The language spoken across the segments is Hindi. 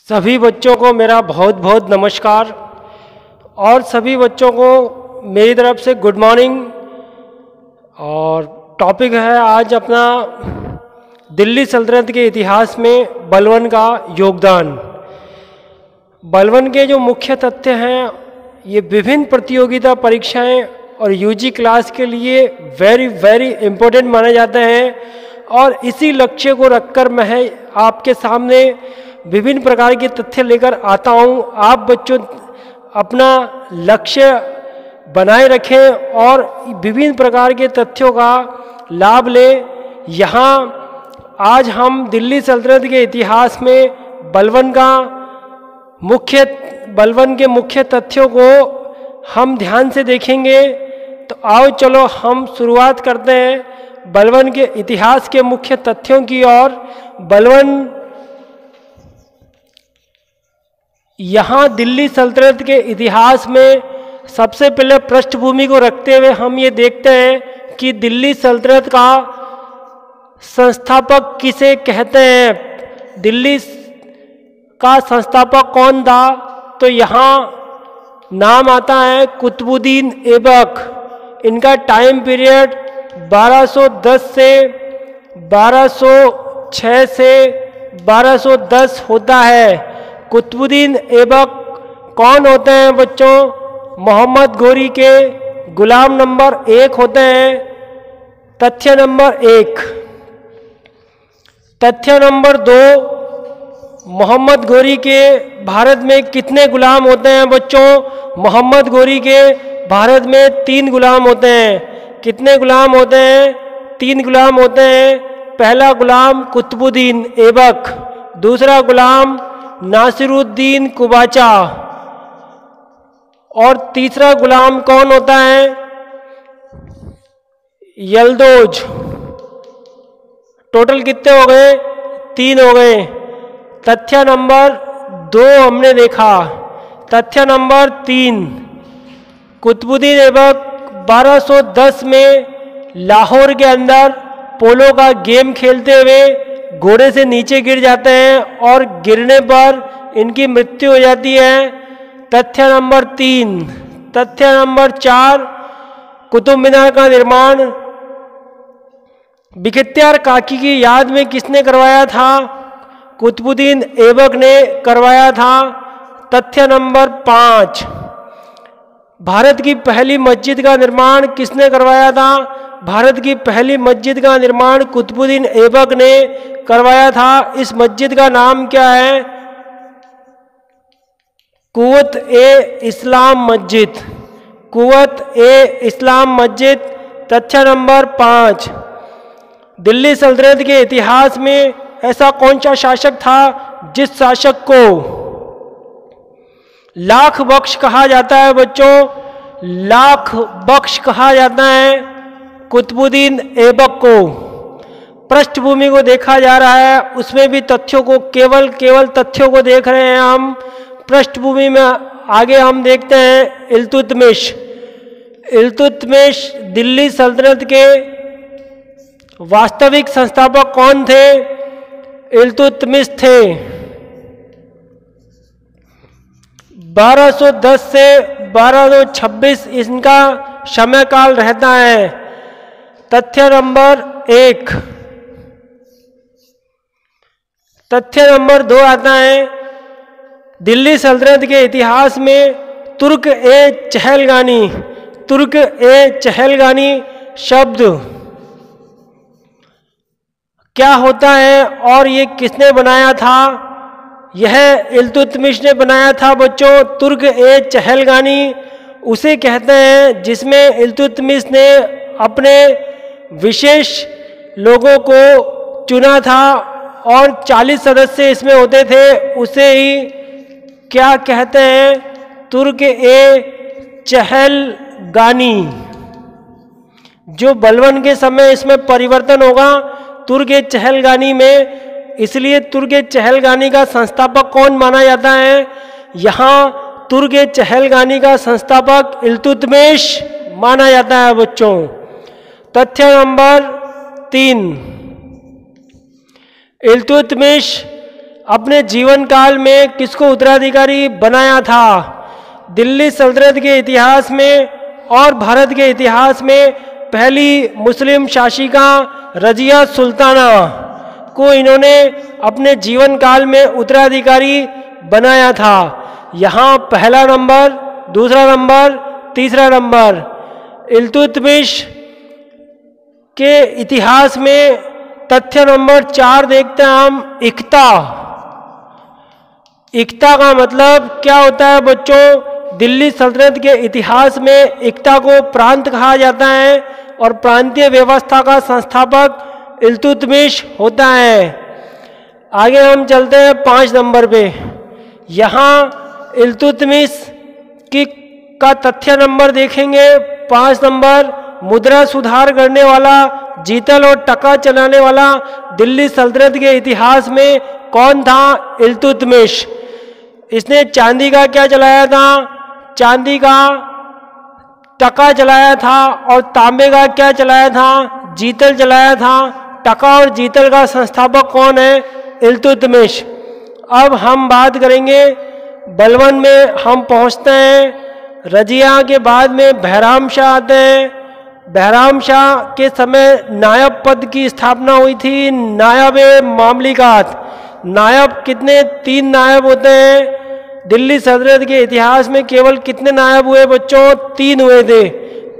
सभी बच्चों को मेरा बहुत बहुत नमस्कार और सभी बच्चों को मेरी तरफ से गुड मॉर्निंग। और टॉपिक है आज अपना दिल्ली सल्तनत के इतिहास में बलबन का योगदान। बलबन के जो मुख्य तथ्य हैं ये विभिन्न प्रतियोगिता परीक्षाएं और यूजी क्लास के लिए वेरी इम्पोर्टेंट माने जाते हैं और इसी लक्ष्य को रखकर मैं आपके सामने विभिन्न प्रकार के तथ्य लेकर आता हूँ। आप बच्चों अपना लक्ष्य बनाए रखें और विभिन्न प्रकार के तथ्यों का लाभ लें। यहाँ आज हम दिल्ली सल्तनत के इतिहास में बलबन के मुख्य तथ्यों को हम ध्यान से देखेंगे। तो आओ चलो हम शुरुआत करते हैं बलबन के इतिहास के मुख्य तथ्यों की ओर। बलबन यहाँ दिल्ली सल्तनत के इतिहास में सबसे पहले पृष्ठभूमि को रखते हुए हम ये देखते हैं कि दिल्ली सल्तनत का संस्थापक किसे कहते हैं। दिल्ली का संस्थापक कौन था? तो यहाँ नाम आता है कुतुबुद्दीन ऐबक। इनका टाइम पीरियड 1210 से 1206 से 1210 होता है। कुतुबुद्दीन ऐबक कौन होते हैं बच्चों? मोहम्मद घोरी के गुलाम नंबर 1 होते हैं। तथ्य नंबर 1। तथ्य नंबर 2, मोहम्मद घोरी के भारत में कितने गुलाम होते हैं बच्चों? मोहम्मद घोरी के भारत में 3 गुलाम होते हैं। कितने गुलाम होते हैं? 3 गुलाम होते हैं। पहला गुलाम कुतुबुद्दीन ऐबक, दूसरा गुलाम नासिरुद्दीन कुबाचा और तीसरा गुलाम कौन होता है? यल्दोज। टोटल कितने हो गए? 3 हो गए। तथ्य नंबर 2 हमने देखा। तथ्य नंबर 3, कुतुबुद्दीन ऐबक 1210 में लाहौर के अंदर पोलो का गेम खेलते हुए घोड़े से नीचे गिर जाते हैं और गिरने पर इनकी मृत्यु हो जाती है। तथ्य नंबर 3। तथ्य नंबर 4, कुतुब मीनार का निर्माण बिख्तियार काकी की याद में किसने करवाया था? कुतुबुद्दीन ऐबक ने करवाया था। तथ्य नंबर 5, भारत की पहली मस्जिद का निर्माण किसने करवाया था? भारत की पहली मस्जिद का निर्माण कुतुबुद्दीन ऐबक ने करवाया था। इस मस्जिद का नाम क्या है? कुव्वत-ए-इस्लाम मस्जिद। कुव्वत-ए-इस्लाम मस्जिद। तथ्य नंबर 5, दिल्ली सल्तनत के इतिहास में ऐसा कौन सा शासक था जिस शासक को लाख बख्श कहा जाता है बच्चों? लाख बख्श कहा जाता है कुतुबुद्दीन ऐबक को। पृष्ठभूमि को देखा जा रहा है, उसमें भी तथ्यों को केवल तथ्यों को देख रहे हैं हम। पृष्ठभूमि में आगे हम देखते हैं इल्तुतमिश। इल्तुतमिश दिल्ली सल्तनत के वास्तविक संस्थापक कौन थे? इल्तुतमिश थे। 1210 से 1226 इनका समय काल रहता है। तथ्य नंबर 1। तथ्य नंबर 2 आता है दिल्ली सल्तनत के इतिहास में तुर्क-ए-चहलगानी शब्द क्या होता है और ये किसने बनाया था? यह इल्तुतमिश ने बनाया था बच्चों। तुर्क-ए-चहलगानी उसे कहते हैं जिसमें इल्तुतमिश ने अपने विशेष लोगों को चुना था और 40 सदस्य इसमें होते थे। उसे ही क्या कहते हैं? तुर्क-ए-चहलगानी। जो बलबन के समय इसमें परिवर्तन होगा तुर्क-ए-चहलगानी में, इसलिए तुर्क-ए-चहलगानी का संस्थापक कौन माना जाता है? यहाँ तुर्क-ए-चहलगानी का संस्थापक इल्तुतमिश माना जाता है बच्चों। तथ्य नंबर 3, इल्तुतमिश अपने जीवन काल में किसको उत्तराधिकारी बनाया था? दिल्ली सल्तनत के इतिहास में और भारत के इतिहास में पहली मुस्लिम शासिका रजिया सुल्ताना को इन्होंने अपने जीवन काल में उत्तराधिकारी बनाया था। यहाँ पहला नंबर, दूसरा नंबर, तीसरा नंबर। इल्तुतमिश के इतिहास में तथ्य नंबर 4 देखते हैं हम, इक्ता। इक्ता का मतलब क्या होता है बच्चों? दिल्ली सल्तनत के इतिहास में इक्ता को प्रांत कहा जाता है और प्रांतीय व्यवस्था का संस्थापक इल्तुतमिश होता है। आगे हम चलते हैं 5 नंबर पे। यहाँ इल्तुतमिश का तथ्य नंबर देखेंगे 5 नंबर। मुद्रा सुधार करने वाला, जीतल और टका चलाने वाला दिल्ली सल्तनत के इतिहास में कौन था? इल्तुतमिश। इसने चांदी का क्या चलाया था? चांदी का टका चलाया था। और तांबे का क्या चलाया था? जीतल चलाया था। टका और जीतल का संस्थापक कौन है? इल्तुतमिश। अब हम बात करेंगे बलवन में हम पहुंचते हैं। रजिया के बाद में बहराम शाह आते हैं। बहराम शाह के समय नायब पद की स्थापना हुई थी, नायब मामलिकात। नायब कितने? 3 नायब होते हैं। दिल्ली सल्तनत के इतिहास में केवल कितने नायब हुए बच्चों? 3 हुए थे।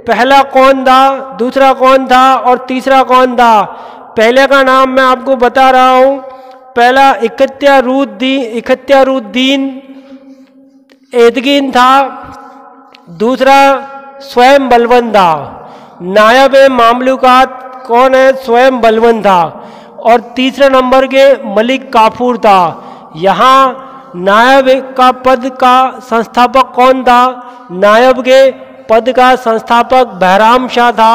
पहला कौन था, दूसरा कौन था और तीसरा कौन था? पहले का नाम मैं आपको बता रहा हूँ। पहला इख्तियारुद्दीन एदगीन था। दूसरा स्वयं बलवन था। नायब मामलूकात कौन है? स्वयं बलवन था। और तीसरे नंबर के मलिक काफूर था। यहाँ नायब का पद का संस्थापक कौन था? नायब के पद का संस्थापक बहराम शाह था।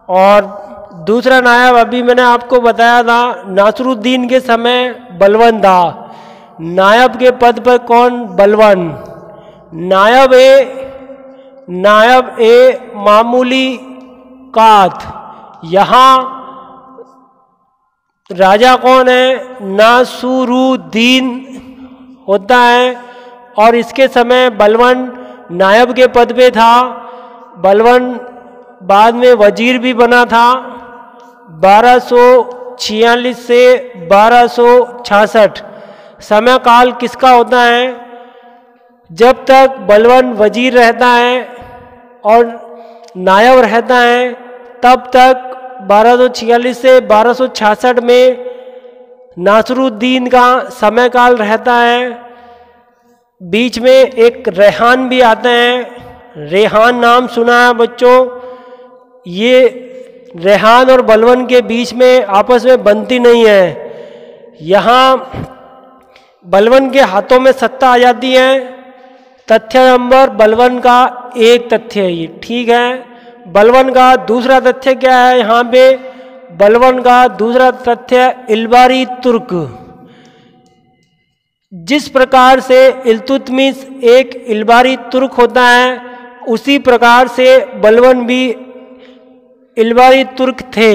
और दूसरा नायब अभी मैंने आपको बताया था, नासरुद्दीन के समय बलवन था। नायब के पद पर कौन? बलवन। नायब ए मामूली कात। यहाँ राजा कौन है? नासरुद्दीन होता है। और इसके समय बलवन नायब के पद पे था। बलवन बाद में वजीर भी बना था। 1246 से 1266 समय काल किसका होता है? जब तक बलवन वजीर रहता है और नायब रहता है तब तक 1246 से 1266 में नासरुद्दीन का समय काल रहता है। बीच में एक रेहान भी आते हैं। रेहान नाम सुना है बच्चों? ये रेहान और बलवन के बीच में आपस में बनती नहीं है। यहाँ बलवन के हाथों में सत्ता आ जाती है। तथ्य नंबर बलवन का 1 तथ्य है ये, ठीक है। बलवन का दूसरा तथ्य क्या है? यहाँ पे बलवन का दूसरा तथ्य इल्बारी तुर्क। जिस प्रकार से इल्तुतमिश एक इल्बारी तुर्क होता है उसी प्रकार से बलवन भी इल्बारी तुर्क थे।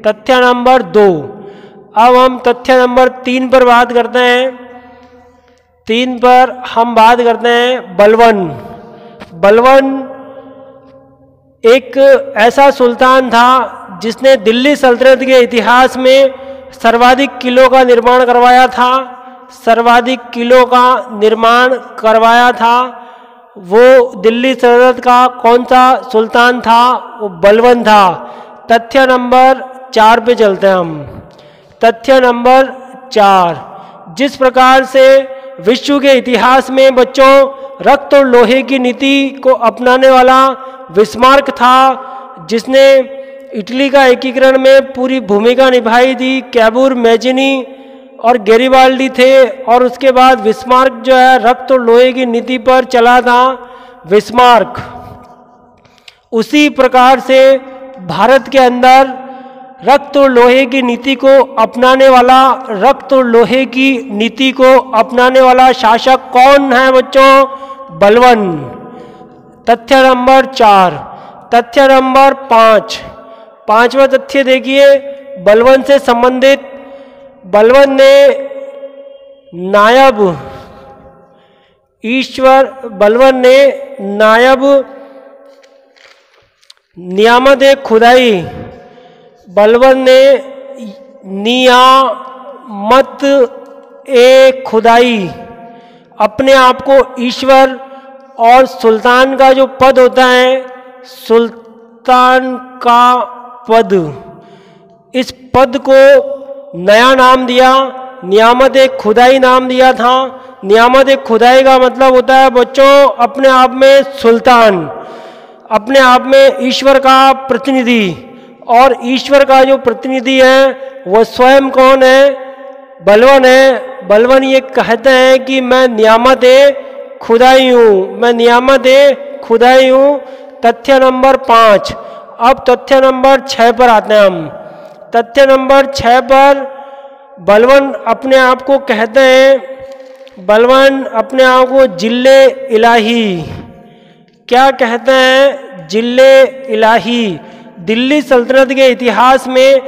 तथ्य नंबर 2। अब हम तथ्य नंबर 3 पर बात करते हैं। 3 पर हम बात करते हैं बलवन। बलवन एक ऐसा सुल्तान था जिसने दिल्ली सल्तनत के इतिहास में सर्वाधिक किलों का निर्माण करवाया था। सर्वाधिक किलों का निर्माण करवाया था। वो दिल्ली सल्तनत का कौन सा सुल्तान था? वो बलवन था। तथ्य नंबर 4 पे चलते हैं हम। तथ्य नंबर 4। जिस प्रकार से विश्व के इतिहास में बच्चों रक्त और लोहे की नीति को अपनाने वाला बिस्मार्क था, जिसने इटली का एकीकरण में पूरी भूमिका निभाई थी। कैबूर, मैजिनी और गैरिबाल्डी थे। और उसके बाद बिस्मार्क जो है रक्त और लोहे की नीति पर चला था। बिस्मार्क उसी प्रकार से भारत के अंदर रक्त और लोहे की नीति को अपनाने वाला, रक्त और लोहे की नीति को अपनाने वाला शासक कौन है बच्चों? बलवन। तथ्य नंबर 4। तथ्य नंबर 5। 5वां तथ्य देखिए बलवन से संबंधित। बलवन ने नायब ईश्वर बलवन ने नायब नियामत खुदाई बलवन ने नियामत ए खुदाई अपने आप को ईश्वर और सुल्तान का जो पद होता है सुल्तान का पद, इस पद को नया नाम दिया, नियामत खुदाई नाम दिया था। नियामत खुदाई का मतलब होता है बच्चों अपने आप में सुल्तान, अपने आप में ईश्वर का प्रतिनिधि। और ईश्वर का जो प्रतिनिधि है वो स्वयं कौन है? बलवन है। बलवन ये कहते हैं कि मैं नियामत खुदाई हूँ, मैं नियामत खुदाई हूँ। तथ्य नंबर 5। अब तथ्य नंबर 6 पर आते हैं हम। तथ्य नंबर 6 पर बलवन अपने आप को कहते हैं, बलवन अपने आप को जिल्ले इलाही क्या कहते हैं? जिल्ले इलाही। दिल्ली सल्तनत के इतिहास में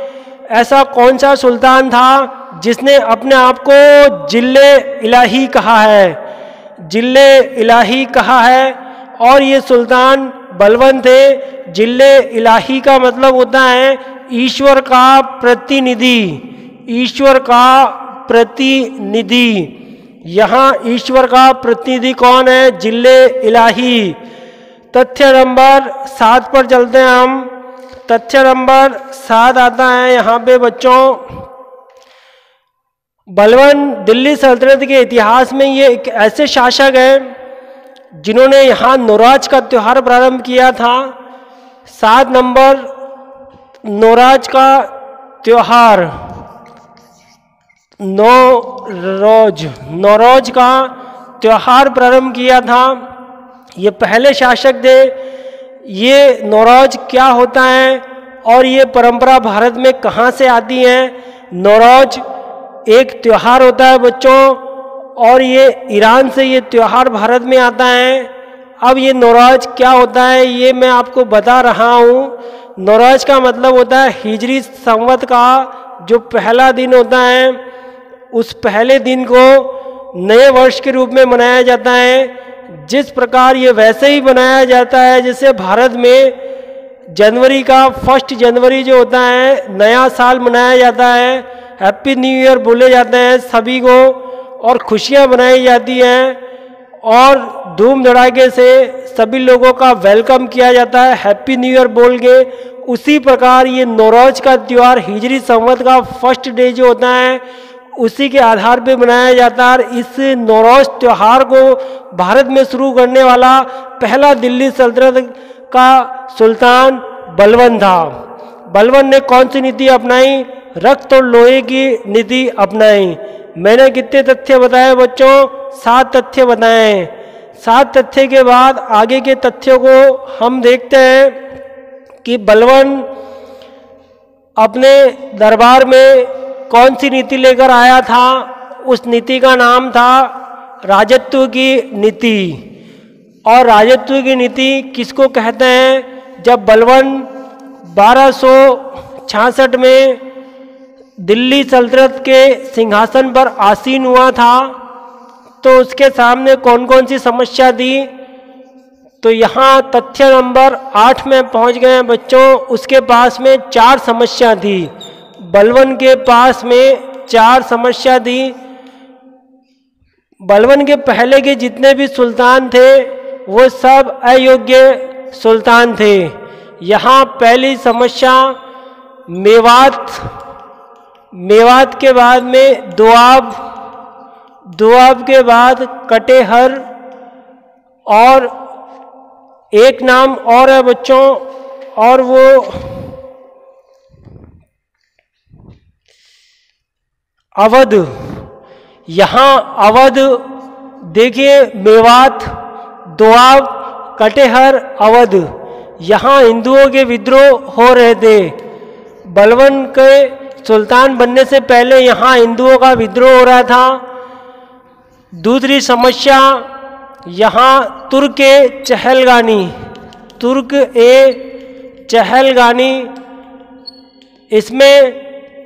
ऐसा कौन सा सुल्तान था जिसने अपने आप को जिल्ले इलाही कहा है? जिल्ले इलाही कहा है। और ये सुल्तान बलवन थे। जिल्ले इलाही का मतलब होता है ईश्वर का प्रतिनिधि, ईश्वर का प्रतिनिधि। यहाँ ईश्वर का प्रतिनिधि कौन है? जिल्ले इलाही। तथ्य नंबर 7 पर चलते हैं हम। तथ्य नंबर 7 आता है यहाँ पे बच्चों, बलवन दिल्ली सल्तनत के इतिहास में ये एक ऐसे शासक हैं जिन्होंने यहाँ नौराज का त्यौहार प्रारंभ किया था। 7 नंबर नौराज का त्यौहार, नौरोज का त्यौहार प्रारंभ किया था। ये पहले शासक थे। ये नौरोज क्या होता है और ये परंपरा भारत में कहाँ से आती है? नौरोज एक त्यौहार होता है बच्चों, और ये ईरान से ये त्यौहार भारत में आता है। अब ये नौरोज क्या होता है ये मैं आपको बता रहा हूँ। नौरोज का मतलब होता है हिजरी संवत का जो पहला दिन होता है, उस पहले दिन को नए वर्ष के रूप में मनाया जाता है। जिस प्रकार ये वैसे ही मनाया जाता है जैसे भारत में जनवरी का 1 जनवरी जो होता है नया साल मनाया जाता है, हैप्पी न्यू ईयर बोले जाते हैं सभी को, और खुशियाँ मनाई जाती हैं और धूम धड़ाके से सभी लोगों का वेलकम किया जाता है हैप्पी न्यू ईयर बोल के। उसी प्रकार ये नौरोज का त्यौहार हिजरी संवत का 1 डे जो होता है उसी के आधार पे मनाया जाता है। इस नौरोज त्यौहार को भारत में शुरू करने वाला पहला दिल्ली सल्तनत का सुल्तान बलवन था। बलवन ने कौन सी नीति अपनाई? रक्त और लोहे की नीति अपनाई। मैंने कितने तथ्य बताए बच्चों? 7 तथ्य बताए। 7 तथ्य के बाद आगे के तथ्यों को हम देखते हैं कि बलवन अपने दरबार में कौन सी नीति लेकर आया था। उस नीति का नाम था राजत्व की नीति। और राजत्व की नीति किसको कहते हैं? जब बलवन 1266 में दिल्ली सल्तनत के सिंहासन पर आसीन हुआ था तो उसके सामने कौन कौन सी समस्या थी? तो यहाँ तथ्य नंबर 8 में पहुँच गए हैं बच्चों। उसके पास में 4 समस्या थी। बलवन के पास में 4 समस्या थी। बलवन के पहले के जितने भी सुल्तान थे वो सब अयोग्य सुल्तान थे। यहाँ पहली समस्या मेवात के बाद में दोआब के बाद कटेहर, और एक नाम और है बच्चों, और वो अवध। यहाँ अवध देखिए, मेवात, दोआब, कटेहर, अवध, यहाँ हिंदुओं के विद्रोह हो रहे थे। बलवन के सुल्तान बनने से पहले यहाँ हिंदुओं का विद्रोह हो रहा था। दूसरी समस्या यहाँ तुर्क चहलगानी, इसमें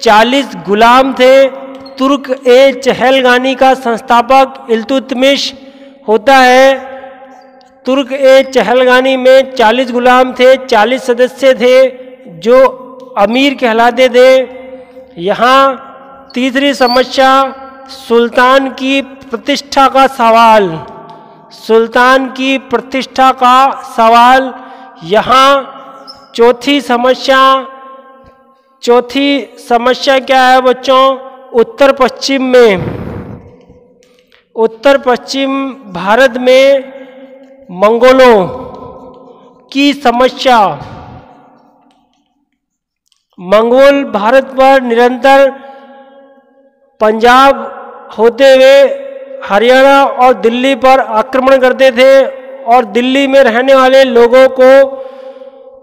40 गुलाम थे तुर्क ए चहलगानी का संस्थापक इल्तुतमिश होता है। तुर्क ए चहलगानी में 40 गुलाम थे, 40 सदस्य थे जो अमीर कहलाते थे। यहाँ तीसरी समस्या सुल्तान की प्रतिष्ठा का सवाल, सुल्तान की प्रतिष्ठा का सवाल। यहाँ चौथी समस्या क्या है बच्चों? उत्तर पश्चिम भारत में मंगोलों की समस्या। मंगोल भारत पर निरंतर पंजाब होते हुए हरियाणा और दिल्ली पर आक्रमण करते थे और दिल्ली में रहने वाले लोगों को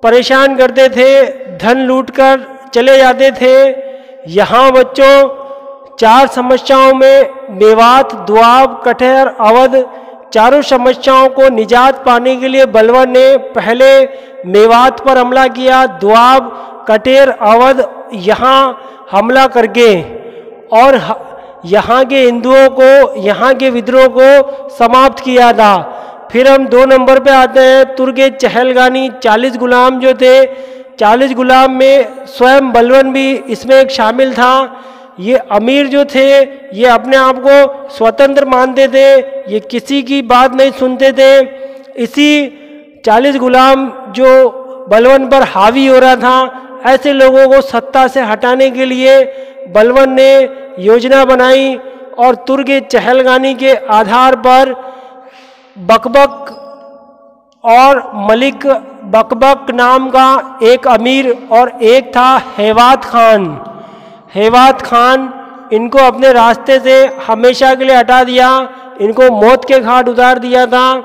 परेशान करते थे, धन लूटकर चले जाते थे। यहाँ बच्चों 4 समस्याओं में मेवात, दोआब, कठेर, अवध, चारों समस्याओं को निजात पाने के लिए बलवन ने पहले मेवात पर हमला किया, दोआब, कठेर, अवध यहाँ हमला करके और यहाँ के हिंदुओं को, यहाँ के विद्रोह को समाप्त किया था। फिर हम 2 नंबर पे आते हैं, तुर्क ए चहलगानी। 40 गुलाम जो थे, 40 गुलाम में स्वयं बलवन भी इसमें एक शामिल था। ये अमीर जो थे ये अपने आप को स्वतंत्र मानते थे, ये किसी की बात नहीं सुनते थे। इसी 40 गुलाम जो बलवन पर हावी हो रहा था, ऐसे लोगों को सत्ता से हटाने के लिए बलवन ने योजना बनाई और तुर्क ए चहलगानी के आधार पर बकबक और मलिक बकबक नाम का एक अमीर और एक था हेवात खान, इनको अपने रास्ते से हमेशा के लिए हटा दिया, इनको मौत के घाट उतार दिया था।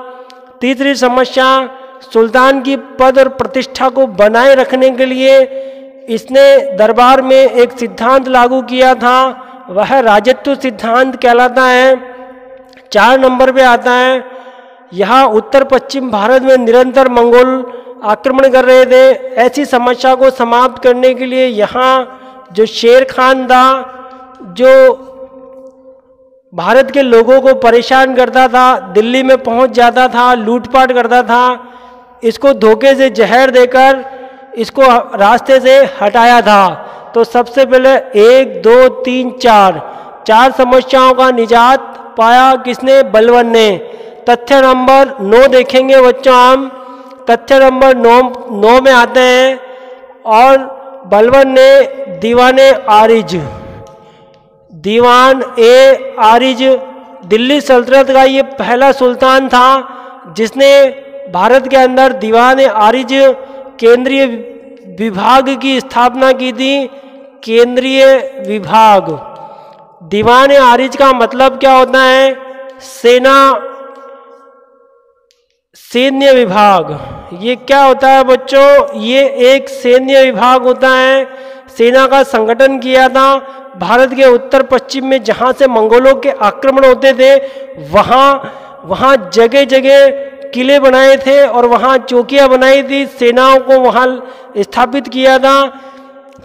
तीसरी समस्या, सुल्तान की पद और प्रतिष्ठा को बनाए रखने के लिए इसने दरबार में एक सिद्धांत लागू किया था, वह राजत्व सिद्धांत कहलाता है। 4 नंबर पे आता है, यहाँ उत्तर पश्चिम भारत में निरंतर मंगोल आक्रमण कर रहे थे। ऐसी समस्या को समाप्त करने के लिए यहाँ जो शेर खान था, जो भारत के लोगों को परेशान करता था, दिल्ली में पहुँच जाता था, लूटपाट करता था, इसको धोखे से जहर देकर इसको रास्ते से हटाया था। तो सबसे पहले 1, 2, 3, 4 समस्याओं का निजात पाया किसने? बलवन ने। तथ्य नंबर 9 देखेंगे बच्चों हम। तथ्य नंबर 9 में आते हैं और बलवन ने दीवान ए आरिज दिल्ली सल्तनत का ये पहला सुल्तान था जिसने भारत के अंदर दीवान ए आरिज केंद्रीय विभाग की स्थापना की थी। केंद्रीय विभाग, दीवान ए आरिज का मतलब क्या होता है? सैन्य विभाग। ये क्या होता है बच्चों? ये एक सैन्य विभाग होता है। सेना का संगठन किया था। भारत के उत्तर पश्चिम में जहाँ से मंगोलों के आक्रमण होते थे वहाँ जगह जगह किले बनाए थे और वहाँ चौकियाँ बनाई थी, सेनाओं को वहाँ स्थापित किया था।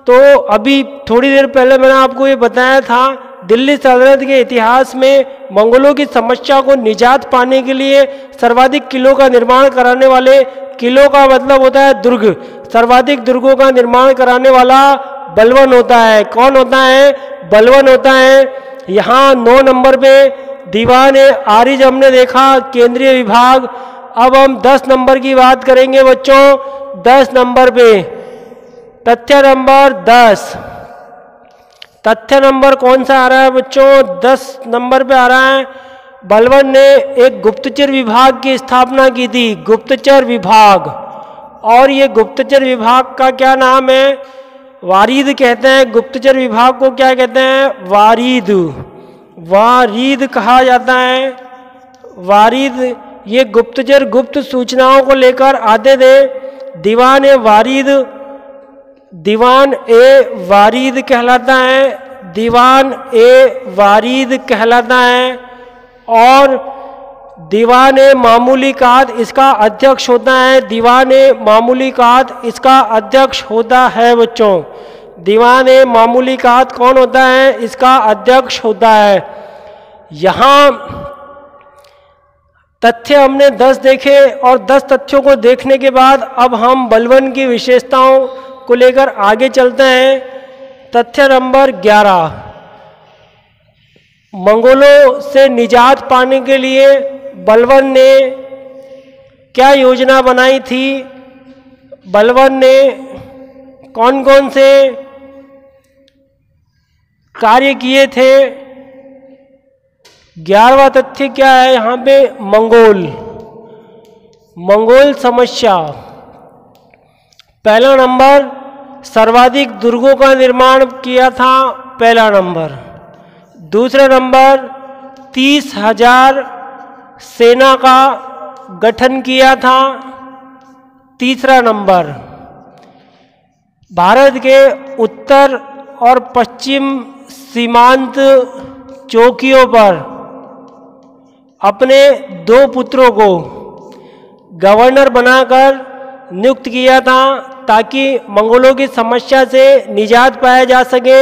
तो अभी थोड़ी देर पहले मैंने आपको ये बताया था, दिल्ली सल्तनत के इतिहास में मंगोलों की समस्या को निजात पाने के लिए सर्वाधिक किलों का निर्माण कराने वाले, किलों का मतलब होता है दुर्ग, सर्वाधिक दुर्गों का निर्माण कराने वाला बलवन होता है। कौन होता है? बलवन होता है। यहाँ 9 नंबर पे दीवान ए आरिज हमने देखा, केंद्रीय विभाग। अब हम 10 नंबर की बात करेंगे बच्चों। 10 नंबर पे तथ्य नंबर 10। तथ्य नंबर कौन सा आ रहा है बच्चों? 10 नंबर पे आ रहा है, बलवन ने एक गुप्तचर विभाग की स्थापना की थी। गुप्तचर विभाग, और ये गुप्तचर विभाग का क्या नाम है? वारीद कहते हैं। गुप्तचर विभाग को क्या कहते हैं? वारीद कहा जाता है। वारीद, ये गुप्तचर गुप्त सूचनाओं को लेकर आते थे। दीवान ए वारीद कहलाता है। दीवान ए वारीद कहलाता है। और दीवान ए मामूलिकात इसका अध्यक्ष होता है। दीवान ए मामूलिकात इसका अध्यक्ष होता है बच्चों। दीवान ए मामूलिकात कौन होता है? इसका अध्यक्ष होता है। यहाँ तथ्य हमने 10 देखे और 10 तथ्यों को देखने के बाद अब हम बलवन की विशेषताओं को लेकर आगे चलते हैं। तथ्य नंबर 11, मंगोलों से निजात पाने के लिए बलवन ने क्या योजना बनाई थी? बलवन ने कौन कौन से कार्य किए थे? 11वां तथ्य क्या है यहाँ पे? मंगोल समस्या। पहला नंबर, सर्वाधिक दुर्गों का निर्माण किया था, पहला नंबर। दूसरा नंबर, 30,000 सेना का गठन किया था, तीसरा नंबर। भारत के उत्तर और पश्चिम सीमांत चौकियों पर अपने 2 पुत्रों को गवर्नर बनाकर नियुक्त किया था ताकि मंगोलों की समस्या से निजात पाया जा सके।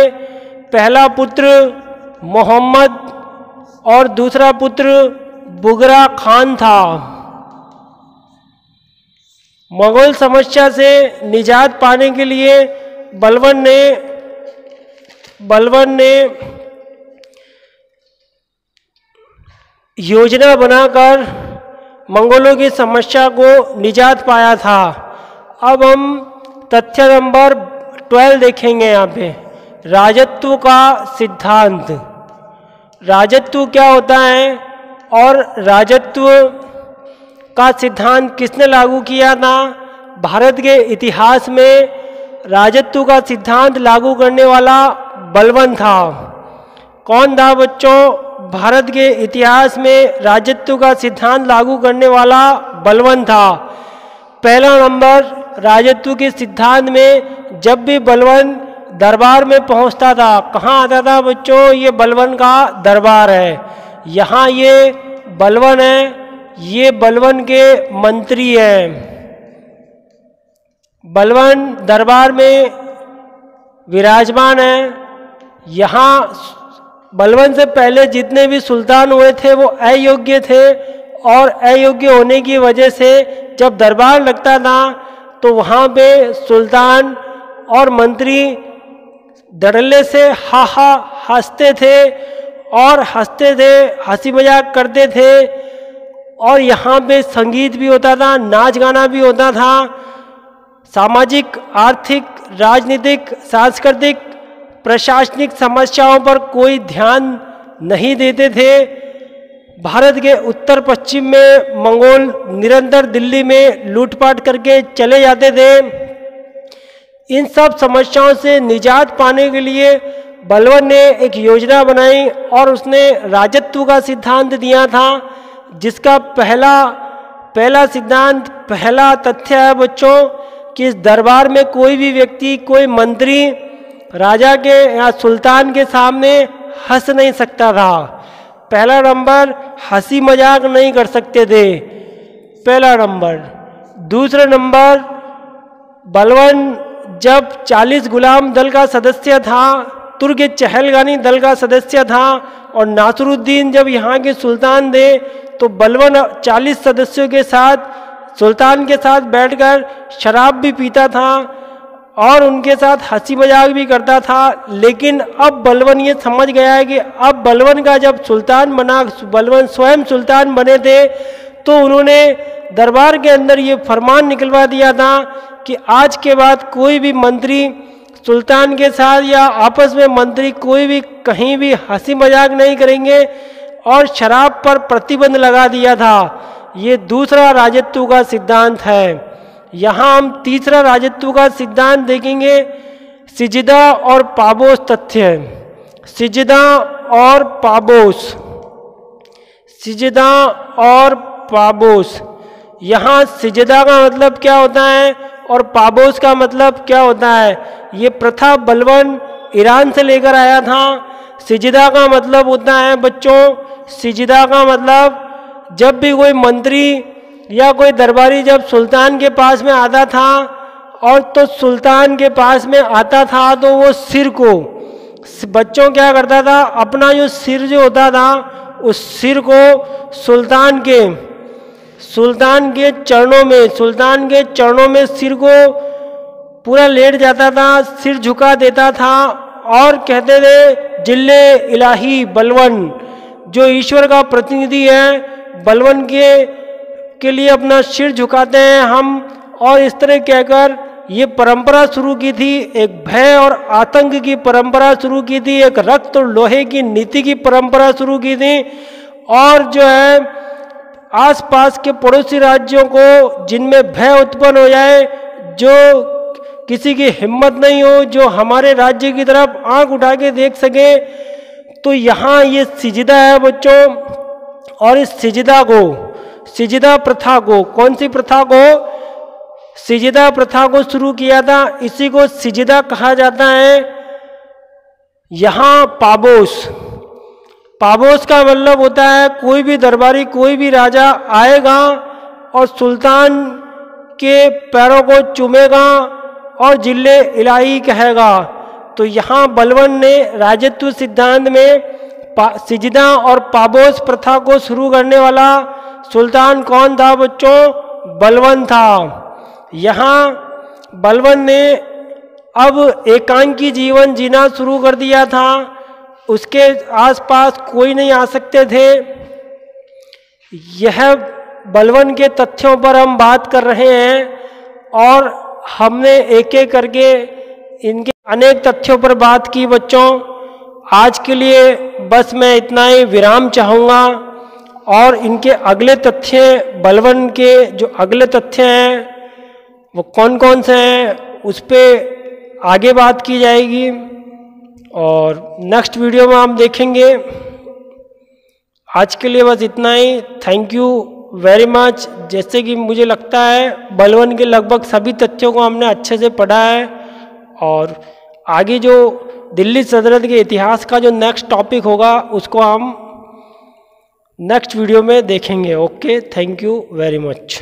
पहला पुत्र मोहम्मद और दूसरा पुत्र बुगरा खान था। मंगोल समस्या से निजात पाने के लिए बलवन ने योजना बनाकर मंगोलों की समस्या को निजात पाया था। अब हम तथ्य नंबर 12 देखेंगे। यहाँ पे राजत्व का सिद्धांत। राजत्व क्या होता है और राजत्व का सिद्धांत किसने लागू किया था? भारत के इतिहास में राजत्व का सिद्धांत लागू करने वाला बलवन था। कौन था बच्चों? भारत के इतिहास में राजत्व का सिद्धांत लागू करने वाला बलवन था। पहला नंबर, राजत्व के सिद्धांत में जब भी बलवन दरबार में पहुंचता था, कहाँ आता था बच्चों? ये बलवन का दरबार है। यहाँ ये बलवन है, ये बलवन के मंत्री हैं। बलवन दरबार में विराजमान है। यहाँ बलवन से पहले जितने भी सुल्तान हुए थे वो अयोग्य थे और अयोग्य होने की वजह से जब दरबार लगता था तो वहाँ पे सुल्तान और मंत्री धड़ल्ले से हंसते थे और हंसी मजाक करते थे। और यहाँ पे संगीत भी होता था, नाच गाना भी होता था। सामाजिक, आर्थिक, राजनीतिक, सांस्कृतिक, प्रशासनिक समस्याओं पर कोई ध्यान नहीं देते थे। भारत के उत्तर पश्चिम में मंगोल निरंतर दिल्ली में लूटपाट करके चले जाते थे। इन सब समस्याओं से निजात पाने के लिए बलवन ने एक योजना बनाई और उसने राजत्व का सिद्धांत दिया था, जिसका पहला सिद्धांत, पहला तथ्य है बच्चों कि इस दरबार में कोई भी व्यक्ति, कोई मंत्री राजा के या सुल्तान के सामने हंस नहीं सकता था। पहला नंबर, हंसी मजाक नहीं कर सकते थे, पहला नंबर। दूसरा नंबर, बलवन जब 40 गुलाम दल का सदस्य था, तुर्क चहलगानी दल का सदस्य था और नासरुद्दीन जब यहाँ के सुल्तान थे तो बलवन 40 सदस्यों के साथ सुल्तान के साथ बैठकर शराब भी पीता था और उनके साथ हंसी मजाक भी करता था। लेकिन अब बलवन ये समझ गया है कि अब बलवन का जब सुल्तान बना, बलवन स्वयं सुल्तान बने थे, तो उन्होंने दरबार के अंदर ये फरमान निकलवा दिया था कि आज के बाद कोई भी मंत्री सुल्तान के साथ या आपस में मंत्री कोई भी कहीं भी हंसी मजाक नहीं करेंगे और शराब पर प्रतिबंध लगा दिया था। ये दूसरा राजत्व का सिद्धांत है। यहाँ हम तीसरा राजत्व का सिद्धांत देखेंगे, सिजदा और पाबोस तथ्य। सिजदा और पाबोस, सिजदा और पाबोस। यहाँ सिजदा का मतलब क्या होता है और पाबोस का मतलब क्या होता है? ये प्रथा बलवन ईरान से लेकर आया था। सिजदा का मतलब होता है बच्चों, सिजदा का मतलब जब भी कोई मंत्री या कोई दरबारी जब सुल्तान के पास में आता था और तो सुल्तान के पास में आता था तो वो सिर को, बच्चों क्या करता था, अपना जो सिर जो होता था उस सिर को सुल्तान के चरणों में सिर को पूरा लेट जाता था, सिर झुका देता था और कहते थे जिल्ले इलाही बलवन, जो ईश्वर का प्रतिनिधि है, बलवन के लिए अपना सिर झुकाते हैं हम। और इस तरह कहकर ये परंपरा शुरू की थी, एक भय और आतंक की परंपरा शुरू की थी, एक रक्त और लोहे की नीति की परंपरा शुरू की थी। और जो है आसपास के पड़ोसी राज्यों को जिनमें भय उत्पन्न हो जाए, जो किसी की हिम्मत नहीं हो जो हमारे राज्य की तरफ आंख उठा के देख सके, तो यहाँ ये सिजदा है बच्चों। और इस सिजदा प्रथा को, कौन सी प्रथा को, सिजदा प्रथा को शुरू किया था, इसी को सिजदा कहा जाता है। यहाँ पाबोस का मतलब होता है कोई भी दरबारी, कोई भी राजा आएगा और सुल्तान के पैरों को चूमेगा और जिल्ले इलाही कहेगा। तो यहाँ बलवन ने राजत्व सिद्धांत में सिजदा और पाबोस प्रथा को शुरू करने वाला सुल्तान कौन था बच्चों, बलवन था। यहाँ बलवन ने अब एकांकी जीवन जीना शुरू कर दिया था, उसके आसपास कोई नहीं आ सकते थे। यह बलवन के तथ्यों पर हम बात कर रहे हैं और हमने एक एक करके इनके अनेक तथ्यों पर बात की बच्चों। आज के लिए बस मैं इतना ही विराम चाहूँगा और इनके अगले तथ्य, बलवन के जो अगले तथ्य हैं वो कौन कौन से हैं उस पर आगे बात की जाएगी और नेक्स्ट वीडियो में हम देखेंगे। आज के लिए बस इतना ही। Thank you very much. जैसे कि मुझे लगता है बलवन के लगभग सभी तथ्यों को हमने अच्छे से पढ़ा है और आगे जो दिल्ली सल्तनत के इतिहास का जो नेक्स्ट टॉपिक होगा उसको हम नेक्स्ट वीडियो में देखेंगे। Okay, thank you very much.